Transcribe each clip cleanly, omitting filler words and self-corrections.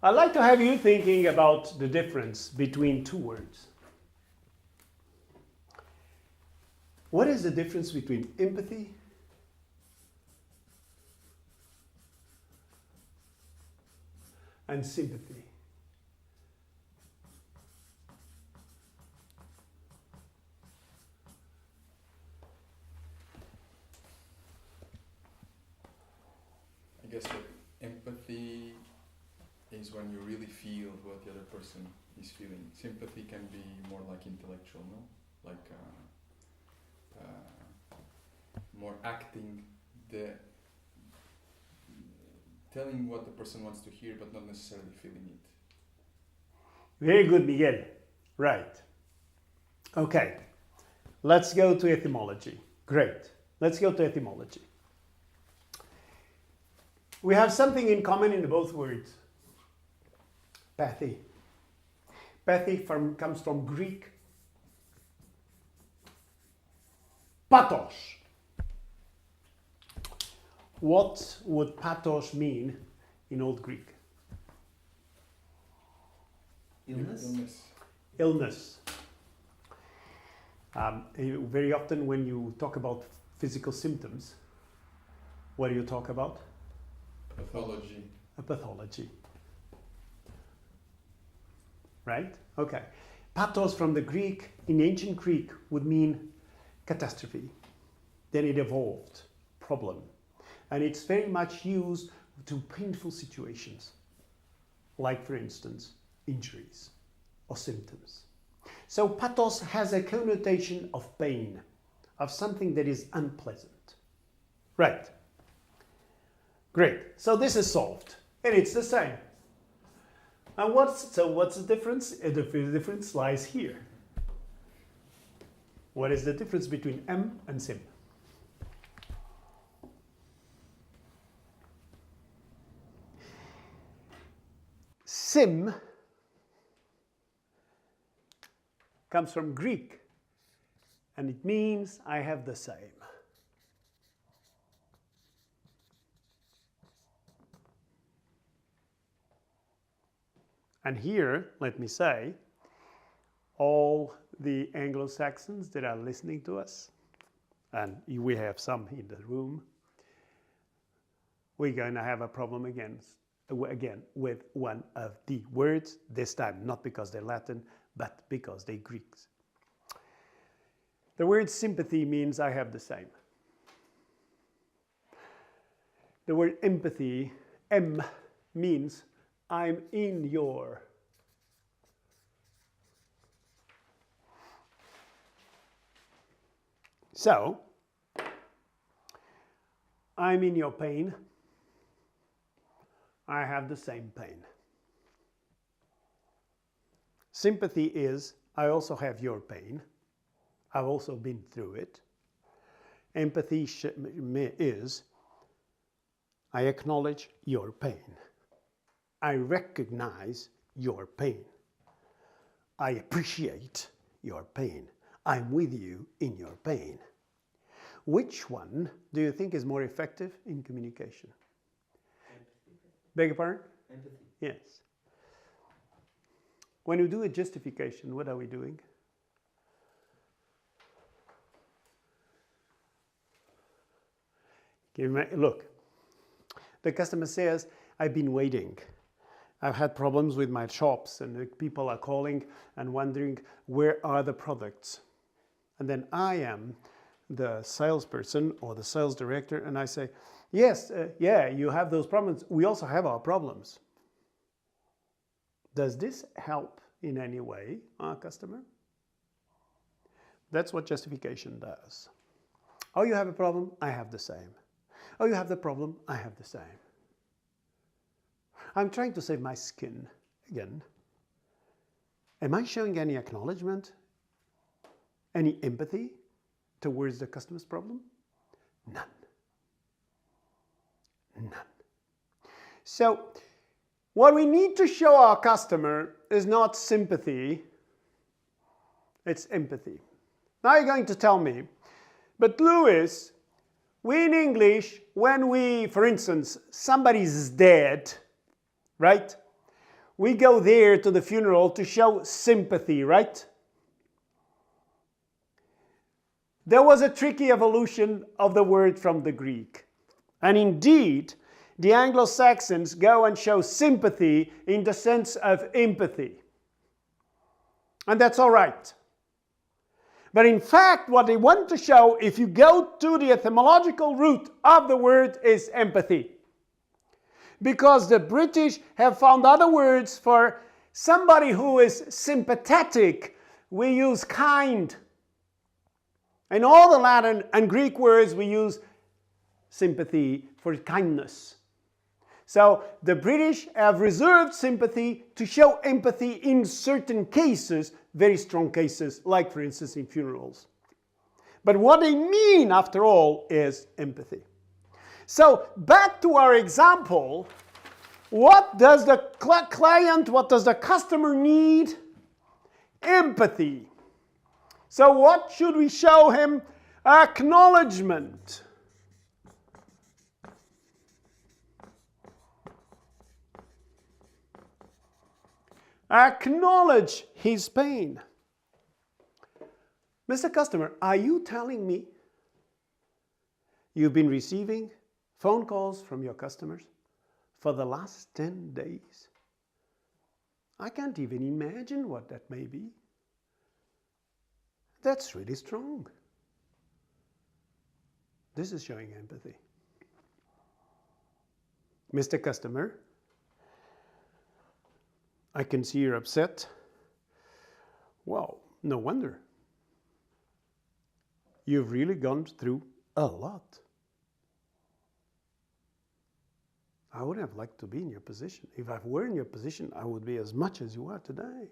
I'd like to have you thinking about the difference between two words. What is the difference between empathy and sympathy? I guess that empathy is when you really feel what the other person is feeling. Sympathy can be more like intellectual, no? Like more acting, telling what the person wants to hear, but not necessarily feeling it. Very good, Miguel. Right. Okay. Let's go to etymology. Great. Let's go to etymology. We have something in common in both words. Pathy. Pathy comes from Greek. Pathos. What would pathos mean in Old Greek? Illness. Very often when you talk about physical symptoms, what do you talk about? Pathology. A pathology. Right? Okay. Pathos from the Greek, in ancient Greek, would mean catastrophe. Then it evolved, problem. And it's very much used to painful situations, like, for instance, injuries or symptoms. So pathos has a connotation of pain, of something that is unpleasant. Right. Great. So this is solved, and it's the same. And what's the difference? The difference lies here. What is the difference between M and Sim? Sim comes from Greek, and it means I have the same. And here, let me say, all the Anglo-Saxons that are listening to us, and we have some in the room, we're going to have a problem again with one of the words, this time not because they're Latin, but because they're Greeks. The word sympathy means I have the same. The word empathy, M, means I'm in your. So, I'm in your pain. I have the same pain. Sympathy is, I also have your pain. I've also been through it. Empathy is, I acknowledge your pain. I recognize your pain. I appreciate your pain. I'm with you in your pain. Which one do you think is more effective in communication? Empathy. Beg your pardon? Empathy. Yes. When we do a justification, what are we doing? Look, the customer says, I've been waiting. I've had problems with my shops, and the people are calling and wondering, where are the products? And then I am the salesperson or the sales director, and I say, yes, yeah, you have those problems. We also have our problems. Does this help in any way our customer? That's what justification does. Oh, you have a problem? I have the same. Oh, you have the problem? I have the same. I'm trying to save my skin again. Am I showing any acknowledgement? Any empathy towards the customer's problem? None. None. So, what we need to show our customer is not sympathy, it's empathy. Now you're going to tell me, but Louis, we in English, when we, for instance, somebody's dead, right? we go there to the funeral to show sympathy, right? There was a tricky evolution of the word from the Greek. And indeed, the Anglo-Saxons go and show sympathy in the sense of empathy. And that's all right. But in fact, what they want to show, if you go to the etymological root of the word, is empathy. Because the British have found other words for somebody who is sympathetic. We use kind. In all the Latin and Greek words, we use sympathy for kindness. So the British have reserved sympathy to show empathy in certain cases, very strong cases, like for instance in funerals. But what they mean, after all, is empathy. So back to our example, what does the client, what does the customer need? Empathy. So what should we show him? Acknowledgement. Acknowledge his pain. Mr. Customer, are you telling me you've been receiving phone calls from your customers for the last 10 days? I can't even imagine what that may be. That's really strong. This is showing empathy. Mr. Customer, I can see you're upset. Well, no wonder. You've really gone through a lot. I would have liked to be in your position. If I were in your position, I would be as much as you are today.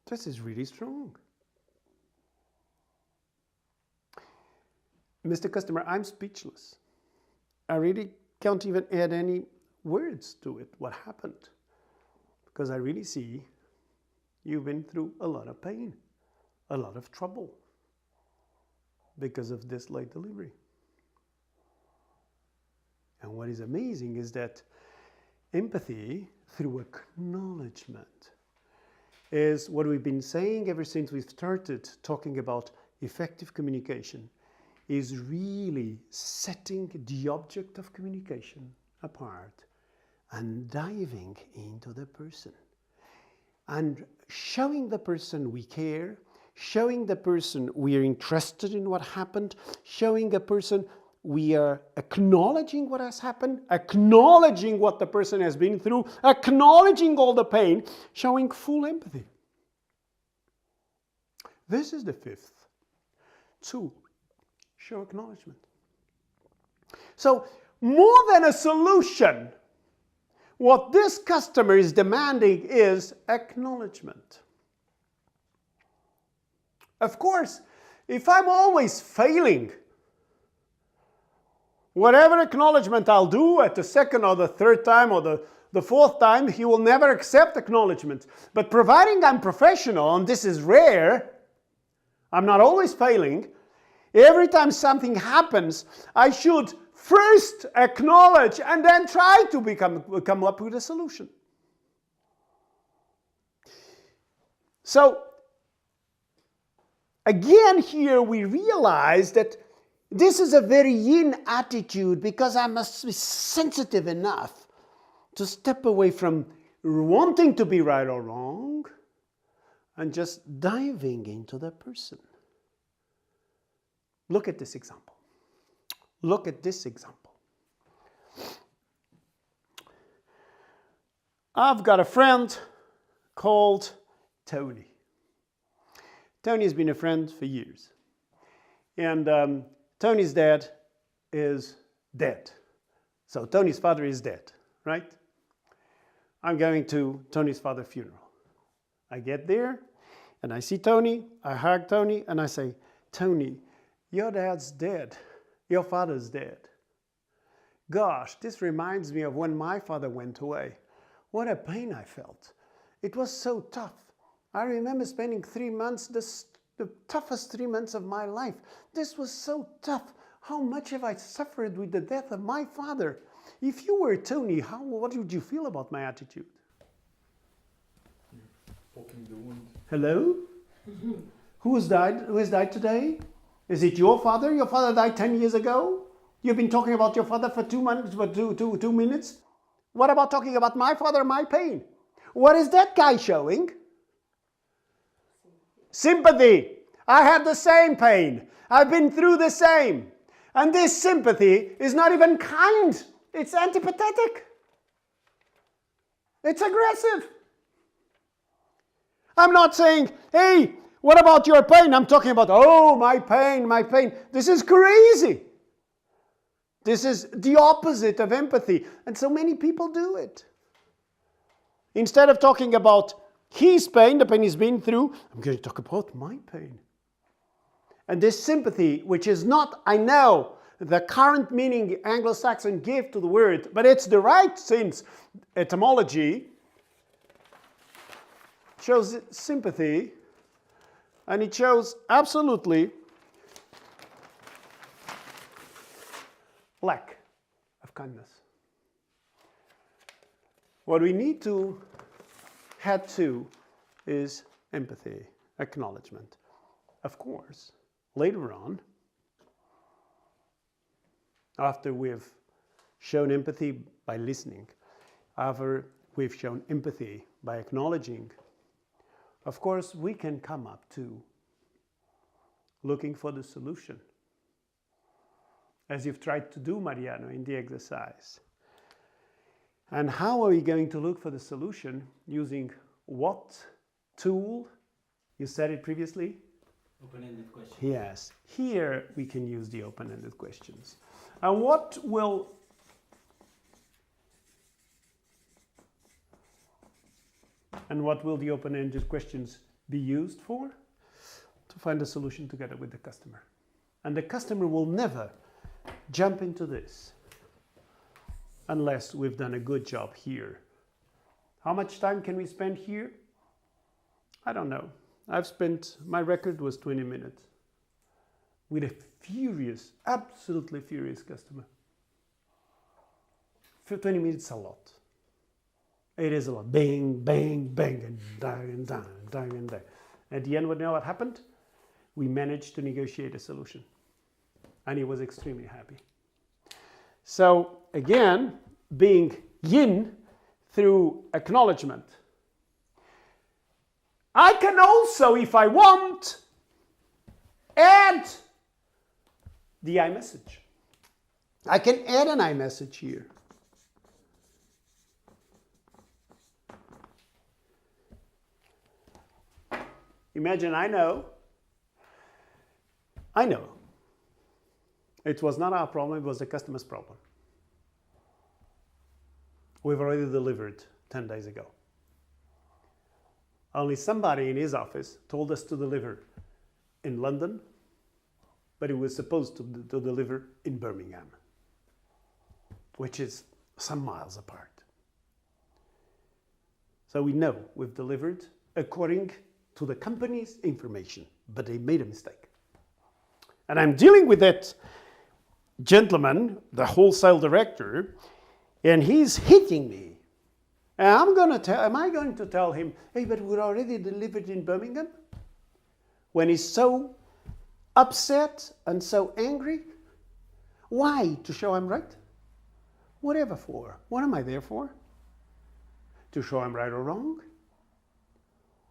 This is really strong. Mr. Customer, I'm speechless. I really can't even add any words to it, what happened. Because I really see you've been through a lot of pain, a lot of trouble because of this late delivery. And what is amazing is that empathy through acknowledgement is what we've been saying ever since we've started talking about effective communication, is really setting the object of communication apart and diving into the person and showing the person we care, showing the person we are interested in what happened, showing the person we are acknowledging what has happened, acknowledging what the person has been through, acknowledging all the pain, showing full empathy. This is the fifth. 2, show acknowledgement. So, more than a solution, what this customer is demanding is acknowledgement. Of course, if I'm always failing, whatever acknowledgement I'll do at the second or the third time or the fourth time, he will never accept acknowledgement. But providing I'm professional, and this is rare, I'm not always failing, every time something happens, I should first acknowledge and then try to come up with a solution. So, again here we realize that this is a very yin attitude, because I must be sensitive enough to step away from wanting to be right or wrong and just diving into the person. Look at this example. Look at this example. I've got a friend called Tony. Tony has been a friend for years. And Tony's dad is dead. So Tony's father is dead, right? I'm going to Tony's father's funeral. I get there and I see Tony, I hug Tony and I say, Tony, your dad's dead. Your father's dead. Gosh, this reminds me of when my father went away. What a pain I felt. It was so tough. I remember spending 3 months, the toughest 3 months of my life. This was so tough. How much have I suffered with the death of my father? If you were Tony, what would you feel about my attitude? Poking the wound. Hello? Who has died today? Is it your father? Your father died 10 years ago? You've been talking about your father for 2 months, for two minutes? What about talking about my father, my pain? What is that guy showing? Sympathy. I have the same pain. I've been through the same. And this sympathy is not even kind. It's antipathetic. It's aggressive. I'm not saying, hey, what about your pain? I'm talking about, oh, my pain, my pain. This is crazy. This is the opposite of empathy. And so many people do it. Instead of talking about his pain, the pain he's been through, I'm going to talk about my pain. And this sympathy, which is not, I know, the current meaning Anglo-Saxon give to the word, but it's the right sense etymology, shows sympathy, and it shows absolutely lack of kindness. What we need to head to is empathy, acknowledgement. Of course, later on, after we've shown empathy by listening, after we've shown empathy by acknowledging, of course, we can come up to looking for the solution, as you've tried to do, Mariano, in the exercise. And how are we going to look for the solution? Using what tool? You said it previously? Open-ended questions. Yes. Here we can use the open-ended questions. And what will the open-ended questions be used for? To find a solution together with the customer. And the customer will never jump into this unless we've done a good job here. How much time can we spend here? I don't know. My record was 20 minutes with a furious, absolutely furious customer. For 20 minutes, a lot. It is a lot. Bang, bang, bang, and down, and down, and down, and down. At the end, you know what happened? We managed to negotiate a solution. And he was extremely happy. So, again, being yin through acknowledgement. I can also, if I want, add the iMessage. I can add an iMessage here. Imagine I know. It was not our problem, it was the customer's problem. We've already delivered 10 days ago. Only somebody in his office told us to deliver in London, but he was supposed to deliver in Birmingham, which is some miles apart. So we know we've delivered according to the company's information, but they made a mistake. And I'm dealing with that gentleman, the wholesale director, and he's hitting me. And am I going to tell him, hey, but we're already delivered in Birmingham? When he's so upset and so angry? Why? To show I'm right? Whatever for. What am I there for? To show I'm right or wrong?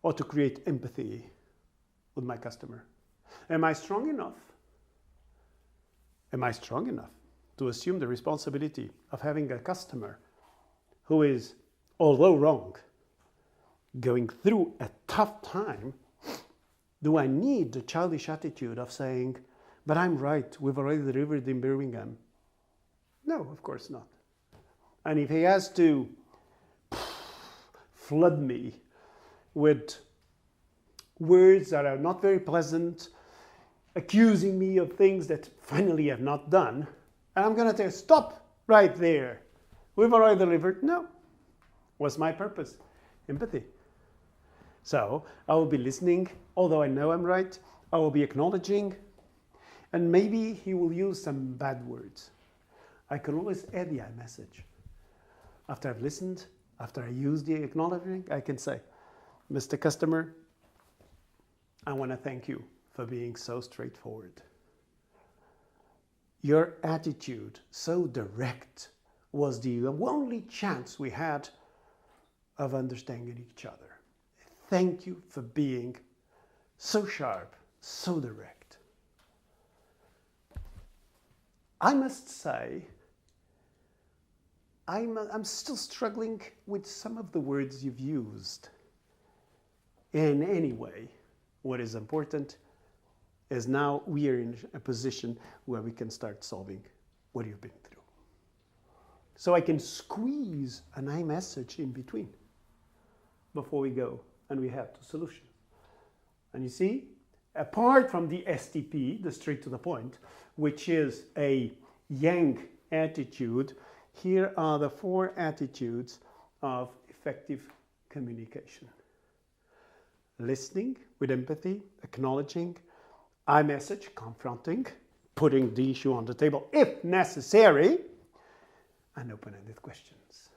Or to create empathy with my customer? Am I strong enough? Am I strong enough to assume the responsibility of having a customer who is, although wrong, going through a tough time? Do I need the childish attitude of saying, but I'm right, we've already delivered in Birmingham? No, of course not. And if he has to flood me with words that are not very pleasant, accusing me of things that finally I've not done, and I'm going to say, stop right there. We've already delivered. No. What's my purpose? Empathy. So I will be listening, although I know I'm right. I will be acknowledging, and maybe he will use some bad words. I can always add the iMessage. After I've listened, after I use the acknowledging, I can say, Mr. Customer, I want to thank you for being so straightforward. Your attitude, so direct, was the only chance we had of understanding each other. Thank you for being so sharp, so direct. I must say, I'm still struggling with some of the words you've used. In any way, what is important is now we are in a position where we can start solving what you've been through. So I can squeeze an iMessage in between before we go and we have the solution. And you see, apart from the STP, the straight to the point, which is a Yang attitude, here are the 4 attitudes of effective communication. Listening with empathy, acknowledging, iMessage, confronting, putting the issue on the table if necessary, and open-ended questions.